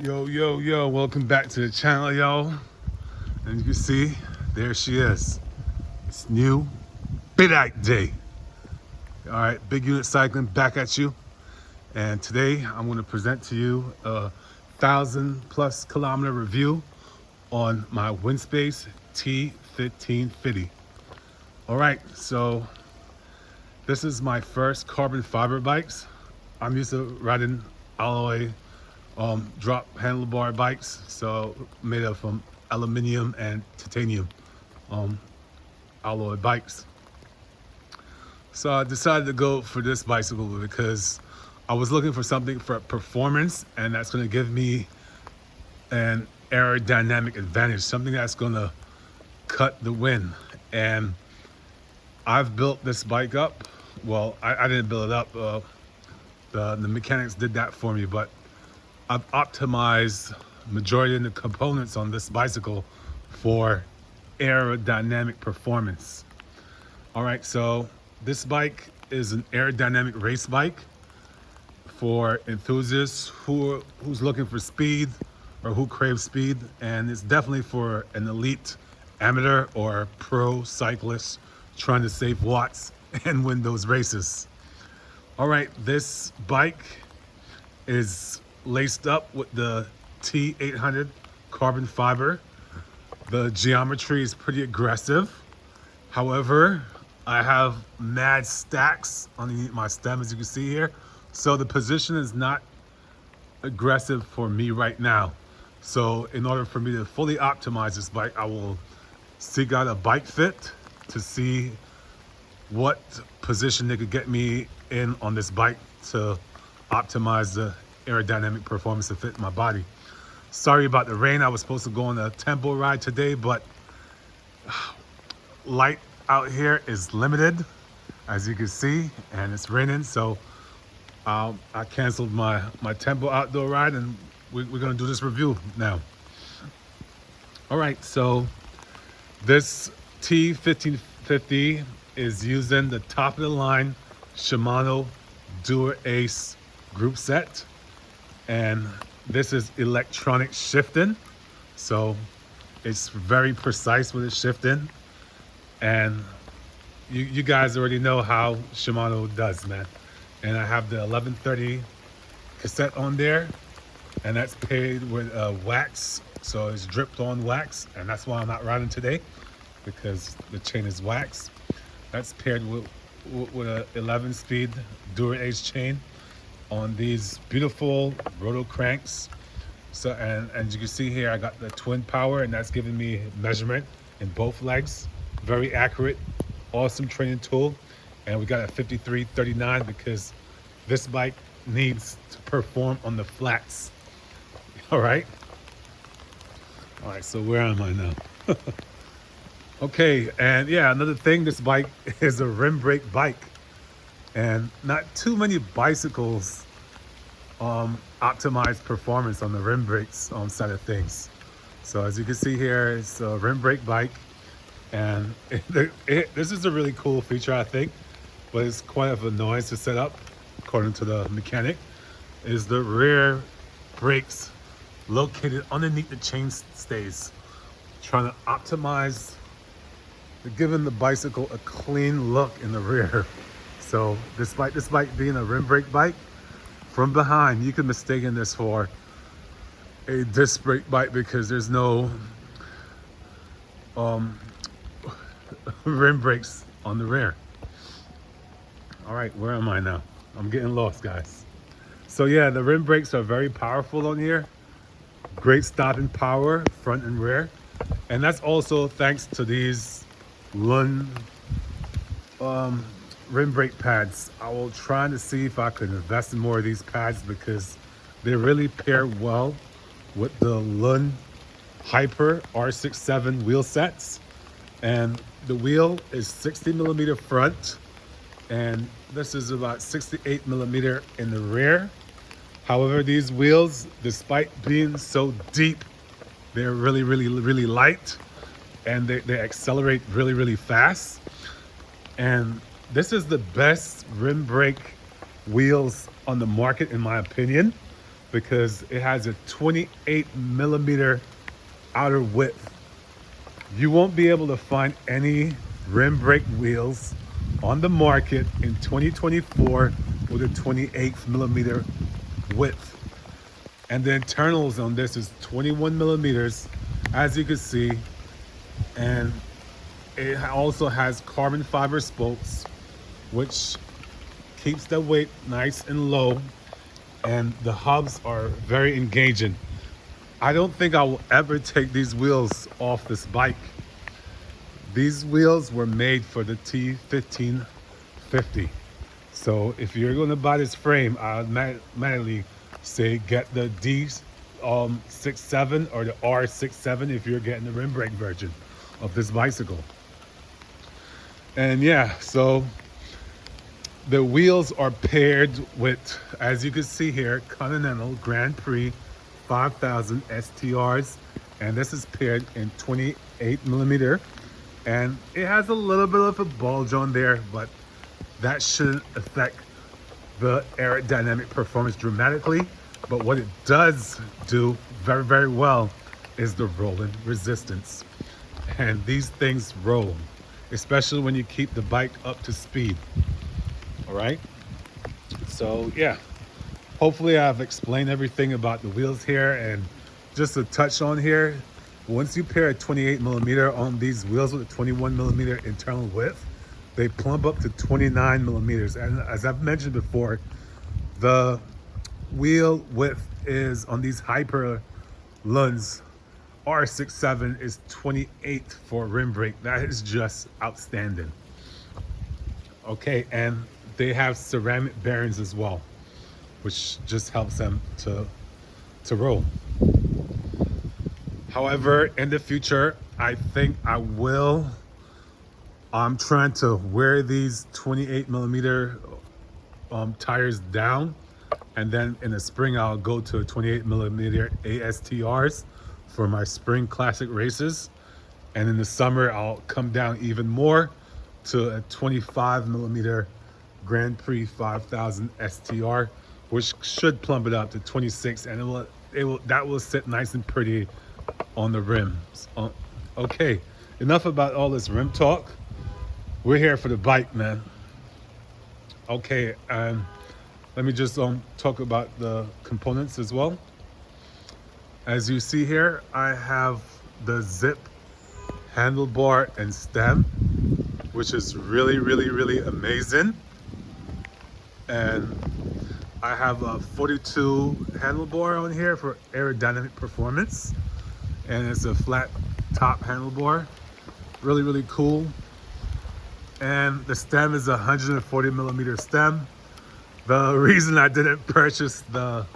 Yo, welcome back to the channel, yo. And you can see, there she is. It's new Bidite Day. All right, big unit cycling back at you. And today I'm gonna present to you a 1,000+ kilometer review on my Winspace T1550. All right, so this is my first carbon fiber bikes. I'm used to riding alloy drop handlebar bikes, so made of aluminum and titanium alloy bikes. So I decided to go for this bicycle because I was looking for something for performance, and that's going to give me an aerodynamic advantage, something that's going to cut the wind. And I've built this bike up. Well, I didn't build it up. The mechanics did that for me, but I've optimized majority of the components on this bicycle for aerodynamic performance. All right, so this bike is an aerodynamic race bike for enthusiasts who's looking for speed or who crave speed, and it's definitely for an elite amateur or pro cyclist trying to save watts and win those races. All right, this bike is laced up with the T800 carbon fiber. The geometry is pretty aggressive. However, I have mad stacks underneath my stem, as you can see here. So the position is not aggressive for me right now. So in order for me to fully optimize this bike, I will seek out a bike fit to see what position they could get me in on this bike to optimize the aerodynamic performance to fit my body. Sorry about the rain. I was supposed to go on a tempo ride today, but light out here is limited, as you can see, and it's raining, so I canceled my tempo outdoor ride, and we're gonna do this review now. All right, so this T1550 is using the top of the line Shimano Dura Ace group set, and this is electronic shifting, so it's very precise with its shifting. And you guys already know how Shimano does, man. And I have the 1130 cassette on there, and that's paired with wax, so it's dripped on wax, and that's why I'm not riding today, because the chain is wax. That's paired with a 11-speed Dura Ace chain on these beautiful roto cranks. So, and you can see here, I got the twin power, and that's giving me measurement in both legs. Very accurate, awesome training tool. And we got a 5339 because this bike needs to perform on the flats. All right, so where am I now? Okay, and yeah, another thing, this bike is a rim brake bike, and not too many bicycles optimize performance on the rim brakes side of things. So as you can see here, it's a rim brake bike, and this is a really cool feature, I think, but it's quite of a noise to set up, according to the mechanic, is the rear brakes located underneath the chain stays, trying to optimize giving the bicycle a clean look in the rear. So despite this bike being a rim brake bike, from behind you can mistake this for a disc brake bike because there's no rim brakes on the rear. All right, where am I now? I'm getting lost, guys. So yeah, the rim brakes are very powerful on here. Great stopping power, front and rear. And that's also thanks to these Lund rim brake pads. I will try to see if I can invest in more of these pads because they really pair well with the Lund Hyper R67 wheel sets. And the wheel is 60mm front, and this is about 68mm in the rear. However, these wheels, despite being so deep, they're really light, and they accelerate really fast. And this is the best rim brake wheels on the market, in my opinion. because it has a 28 millimeter outer width. You won't be able to find any rim brake wheels on the market in 2024 with a 28 millimeter width. And the internals on this is 21 millimeters, as you can see. And it also has carbon fiber spokes, which keeps the weight nice and low. And the hubs are very engaging. I don't think I will ever take these wheels off this bike. These wheels were made for the T1550. So if you're going to buy this frame, I automatically say get the D67 or the R67 if you're getting the rim brake version of this bicycle. And yeah, so the wheels are paired with, as you can see here, Continental Grand Prix 5000 STRs, and this is paired in 28 millimeter, and it has a little bit of a bulge on there, but that shouldn't affect the aerodynamic performance dramatically. But what it does do very, very well is the rolling resistance. And these things roll, especially when you keep the bike up to speed. All right. So yeah, hopefully I've explained everything about the wheels here. And just a touch on here, once you pair a 28 millimeter on these wheels with a 21 millimeter internal width, they plumb up to 29 millimeters. And as I've mentioned before, the wheel width is on these Hyper Lunds R67 is 28 for rim brake. That is just outstanding. Okay, and they have ceramic bearings as well, which just helps them to roll. However, in the future, I think I'm trying to wear these 28 millimeter tires down, and then in the spring I'll go to 28 millimeter ASTRs for my spring classic races, and in the summer I'll come down even more to a 25 millimeter Grand Prix 5000 STR, which should plumb it up to 26, and that will sit nice and pretty on the rims. Okay, enough about all this rim talk. We're here for the bike, man. Okay, and let me just talk about the components as well. As you see here, I have the zip handlebar and stem, which is really, really, really amazing. And I have a 42 handlebar on here for aerodynamic performance. And it's a flat top handlebar. Really, really cool. And the stem is a 140 millimeter stem. The reason I didn't purchase the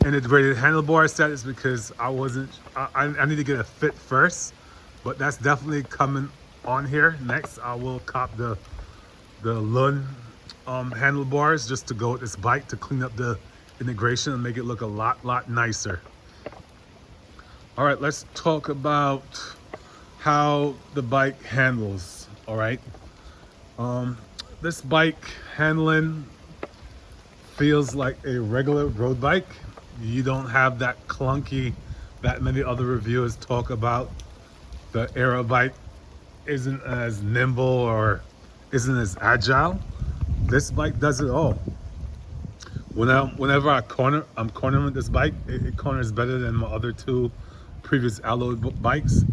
integrated handlebar set is because I need to get a fit first, but that's definitely coming on here. Next, I will cop the Lund handlebars just to go with this bike to clean up the integration and make it look a lot nicer. All right, let's talk about how the bike handles. All right, this bike handling feels like a regular road bike. You don't have that clunky that many other reviewers talk about. The aero bike isn't as nimble or isn't as agile. This bike does it all. Whenever I'm cornering with this bike, it corners better than my other two previous alloy bikes,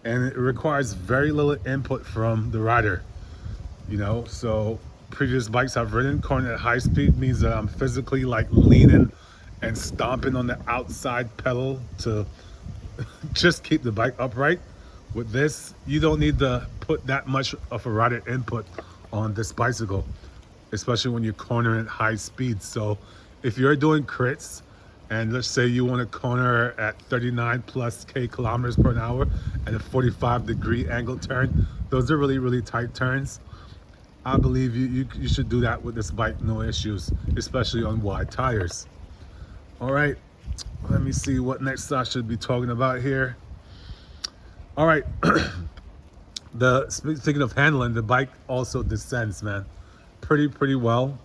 and it requires very little input from the rider. You know, so previous bikes I've ridden cornering at high speed means that I'm physically like leaning and stomping on the outside pedal to just keep the bike upright. With this, you don't need to put that much of a rider input on this bicycle, especially when you're cornering at high speed. So if you're doing crits, and let's say you want to corner at 39 plus kilometers per hour and a 45-degree angle turn, those are really, really tight turns. I believe you should do that with this bike, no issues, especially on wide tires. All right, let me see what next I should be talking about here. All right, speaking of handling, the bike also descends, man, pretty well.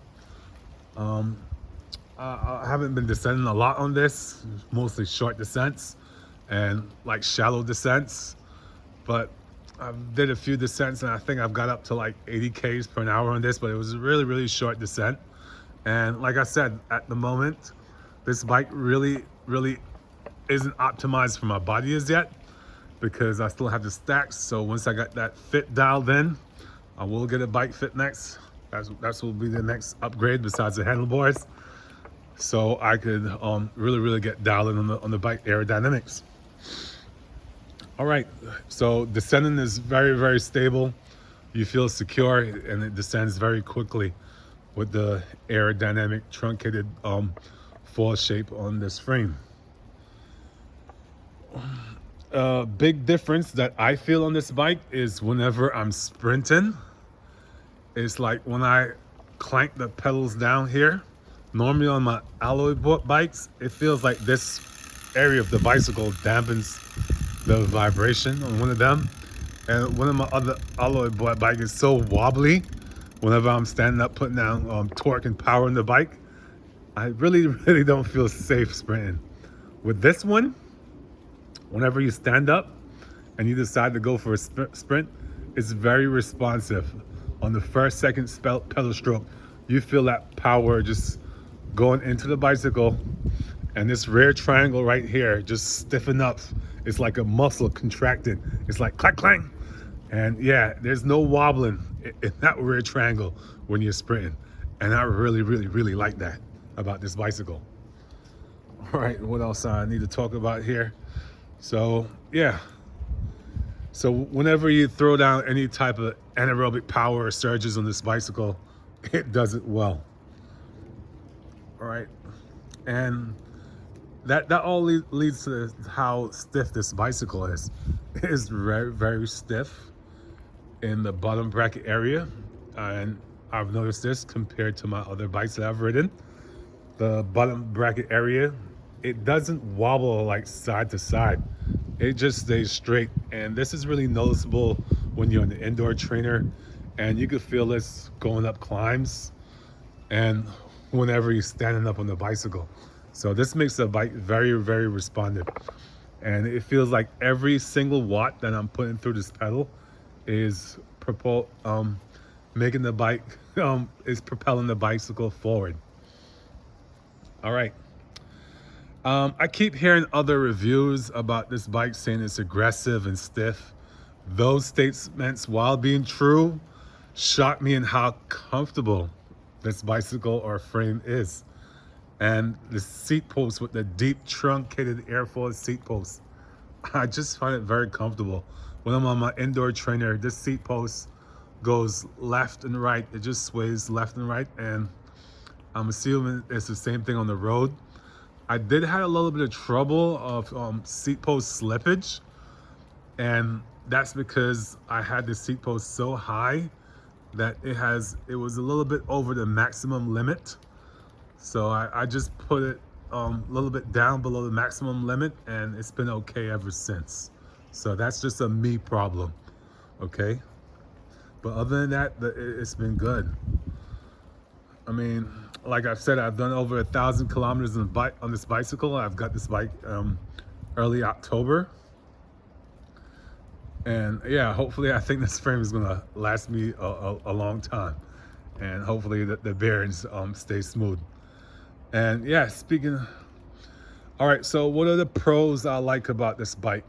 I haven't been descending a lot on this, mostly short descents and like shallow descents. But I did a few descents and I think I've got up to like 80 k's per hour on this, but it was a really, really short descent. And like I said, at the moment, this bike really, really isn't optimized for my body as yet because I still have the stacks. So once I got that fit dialed in, I will get a bike fit next. That's will be the next upgrade besides the handlebars. So I could really, really get dialed in on the bike aerodynamics. All right, so descending is very, very stable. You feel secure and it descends very quickly with the aerodynamic truncated fall shape on this frame. Big difference that I feel on this bike is whenever I'm sprinting, it's like when I clank the pedals down here, normally on my alloy bikes, it feels like this area of the bicycle dampens the vibration on one of them. And one of my other alloy bike is so wobbly. Whenever I'm standing up, putting down torque and power in the bike, I really, really don't feel safe sprinting. With this one, whenever you stand up and you decide to go for a sprint, it's very responsive. On the first, second pedal stroke, you feel that power just going into the bicycle, and this rear triangle right here just stiffen up. It's like a muscle contracted. It's like clack, clang. And yeah, there's no wobbling in that rear triangle when you're sprinting. And I really, really, really like that about this bicycle. All right, what else I need to talk about here? So yeah, so whenever you throw down any type of anaerobic power or surges on this bicycle, it does it well. All right, and that all leads to how stiff this bicycle is. It is very, very stiff in the bottom bracket area, and I've noticed this compared to my other bikes that I've ridden. The bottom bracket area, it doesn't wobble like side to side. It just stays straight, and this is really noticeable when you're on the indoor trainer, and you can feel this going up climbs and whenever you're standing up on the bicycle. So this makes the bike very, very responsive, and it feels like every single watt that I'm putting through this pedal is making the bike is propelling the bicycle forward. All right. I keep hearing other reviews about this bike saying it's aggressive and stiff. Those statements, while being true, shock me in how comfortable this bicycle or frame is. And the seat post with the deep truncated airfoil seat post, I just find it very comfortable. When I'm on my indoor trainer, this seat post goes left and right. It just sways left and right, and I'm assuming it's the same thing on the road. I did have a little bit of trouble of seat post slippage, and that's because I had the seat post so high that it was a little bit over the maximum limit. So I just put it a little bit down below the maximum limit, and it's been okay ever since. So that's just a me problem, okay? But other than that, it's been good. I mean, like I've said, I've done over 1,000 kilometers on this bicycle. I've got this bike early October. And yeah, hopefully I think this frame is gonna last me a long time. And hopefully the bearings stay smooth. And yeah, all right, so what are the pros I like about this bike?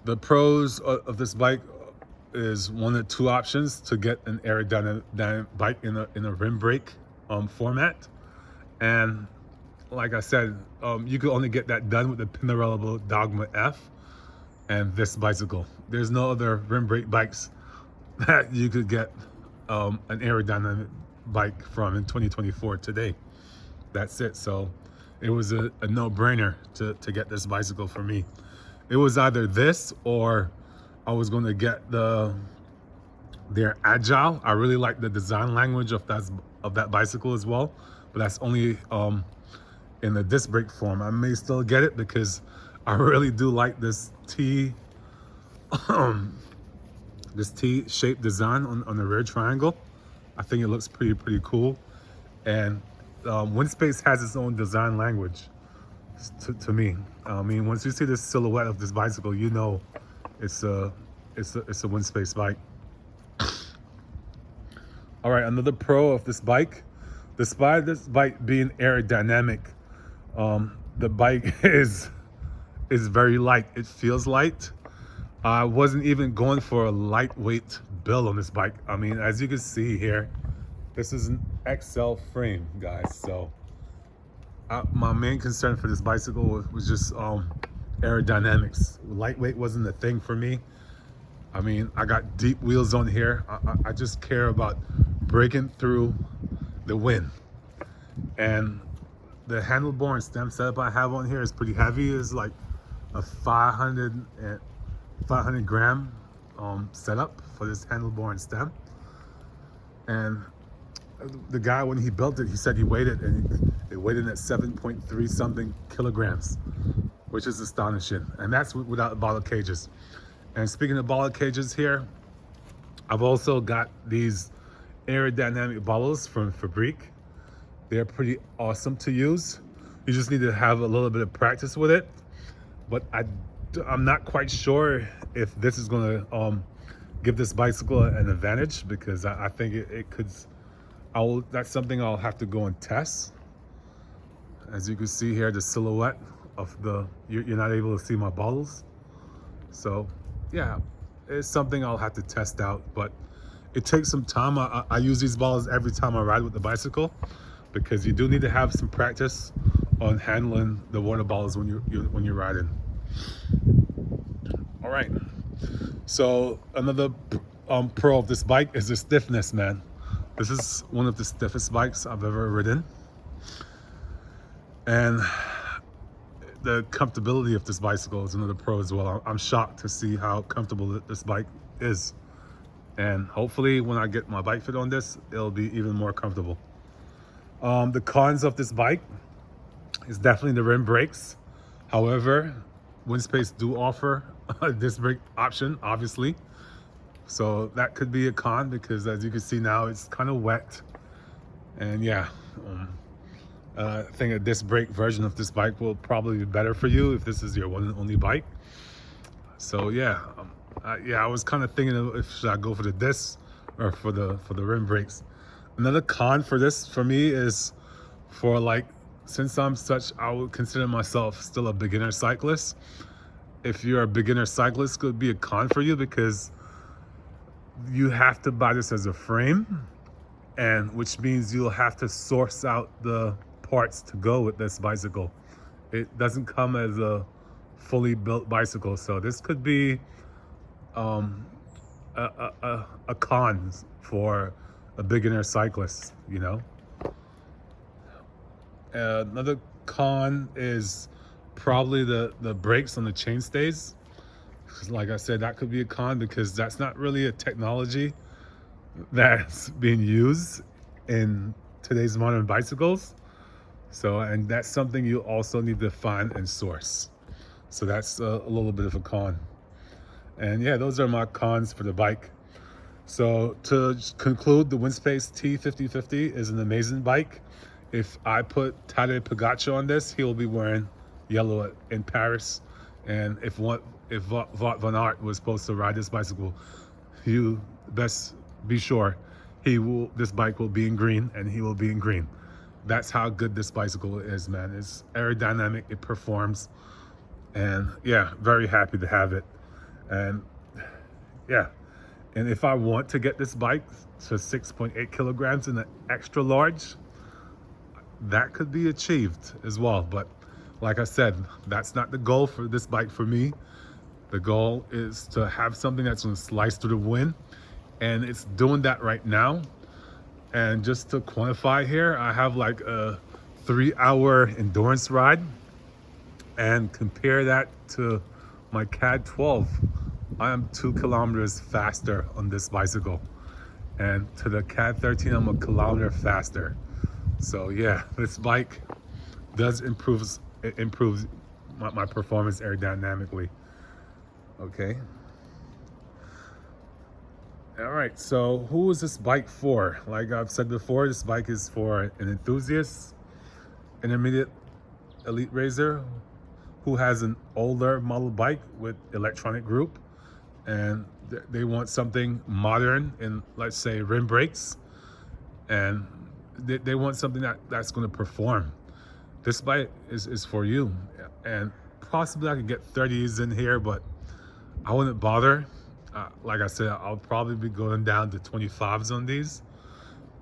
The pros of this bike is one of two options to get an aerodynamic bike in a rim brake format. And like I said, you could only get that done with the Pinarello Dogma F and this bicycle. There's no other rim brake bikes that you could get an aerodynamic bike from in 2024 today. That's it. So it was a no-brainer to get this bicycle for me. It was either this or I was going to get their Agile. I really like the design language of that bicycle as well, but that's only in the disc brake form. I may still get it because I really do like this this T-shaped design on the rear triangle. I think it looks pretty cool, and Winspace has its own design language to me. I mean, once you see this silhouette of this bicycle, you know it's a Winspace bike. All right, another pro of this bike, despite this bike being aerodynamic, the bike is very light. It feels light. I wasn't even going for a lightweight build on this bike. I mean, as you can see here, this is an XL frame, guys. So my main concern for this bicycle was just aerodynamics. Lightweight wasn't a thing for me. I mean, I got deep wheels on here. I just care about breaking through the wind. And the handlebar and stem setup I have on here is pretty heavy. It's like a 500 gram setup for this handlebar and stem. And the guy, when he built it, he said he weighed it, and it weighed in at 7.3 something kilograms, which is astonishing. And that's without bottle cages. And speaking of bottle cages here, I've also got these aerodynamic bottles from Fabrique. They're pretty awesome to use. You just need to have a little bit of practice with it. But I'm not quite sure if this is going to give this bicycle an advantage, because I think it could. That's something I'll have to go and test. As you can see here, the silhouette of you're not able to see my bottles. So yeah, it's something I'll have to test out, but it takes some time. I use these bottles every time I ride with the bicycle, because you do need to have some practice on handling the water bottles when you're riding. All right, so another pro of this bike is the stiffness, man. This is one of the stiffest bikes I've ever ridden, and the comfortability of this bicycle is another pro as well. I'm shocked to see how comfortable this bike is, and hopefully when I get my bike fit on this, it'll be even more comfortable. The cons of this bike is definitely the rim brakes. However, Winspace do offer a disc brake option, obviously. So that could be a con, because as you can see now, it's kind of wet. And yeah, I think a disc brake version of this bike will probably be better for you if this is your one and only bike. So yeah, I was kind of thinking of if should I go for the disc or for the rim brakes. Another con for this for me is since I would consider myself still a beginner cyclist. If you're a beginner cyclist, it could be a con for you, because you have to buy this as a frame, and which means you'll have to source out the parts to go with this bicycle. It doesn't come as a fully built bicycle, so this could be a con for a beginner cyclist, you know. Another con is probably the brakes on the chainstays. Like I said, that could be a con, because that's not really a technology that's being used in today's modern bicycles. So, and that's something you also need to find and source. So that's a little bit of a con. And yeah, those are my cons for the bike. So to conclude, the Winspace T1550 is an amazing bike. If I put Tadej Pogacar on this, he will be wearing yellow in Paris. And if Wout van Aert was supposed to ride this bicycle, you best be sure this bike will be in green, and he will be in green. That's how good this bicycle is, man. It's aerodynamic, it performs, and yeah, very happy to have it. And yeah, and if I want to get this bike to 6.8 kilograms in an extra large, that could be achieved as well. But like I said, that's not the goal for this bike for me. The goal is to have something that's going to slice through the wind, and it's doing that right now. And just to quantify here, I have like a 3-hour endurance ride, and compare that to my CAD 12. I am 2 kilometers faster on this bicycle, and to the CAD 13, I'm a kilometer faster. So yeah, this bike does improves my performance aerodynamically. Okay. All right, so who is this bike for? Like I've said before, this bike is for an enthusiast, intermediate elite racer who has an older model bike with electronic group, and they want something modern in, let's say, rim brakes, and they want something that's going to perform. This bike is for you, and possibly I could get 30s in here, but I wouldn't bother. Like I said, I'll probably be going down to 25s on these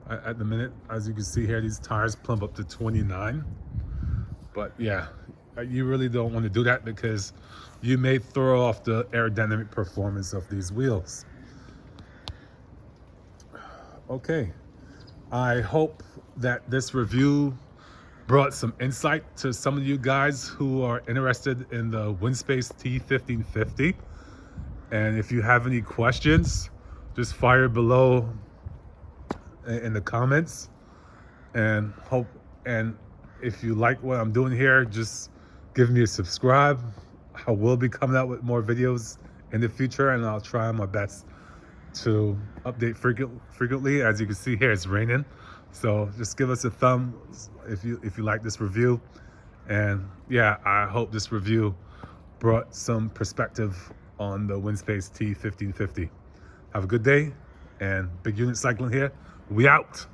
at the minute. As you can see here, these tires plumb up to 29. But yeah, you really don't want to do that because you may throw off the aerodynamic performance of these wheels. Okay, I hope that this review brought some insight to some of you guys who are interested in the Winspace T1550. And if you have any questions, just fire below in the comments. And if you like what I'm doing here, just give me a subscribe. I will be coming out with more videos in the future, and I'll try my best to update frequently. As you can see here, it's raining, so just give us a thumb if you like this review. And yeah, I hope this review brought some perspective on the Winspace T1550. Have a good day, and Big Unit Cycling here. We out.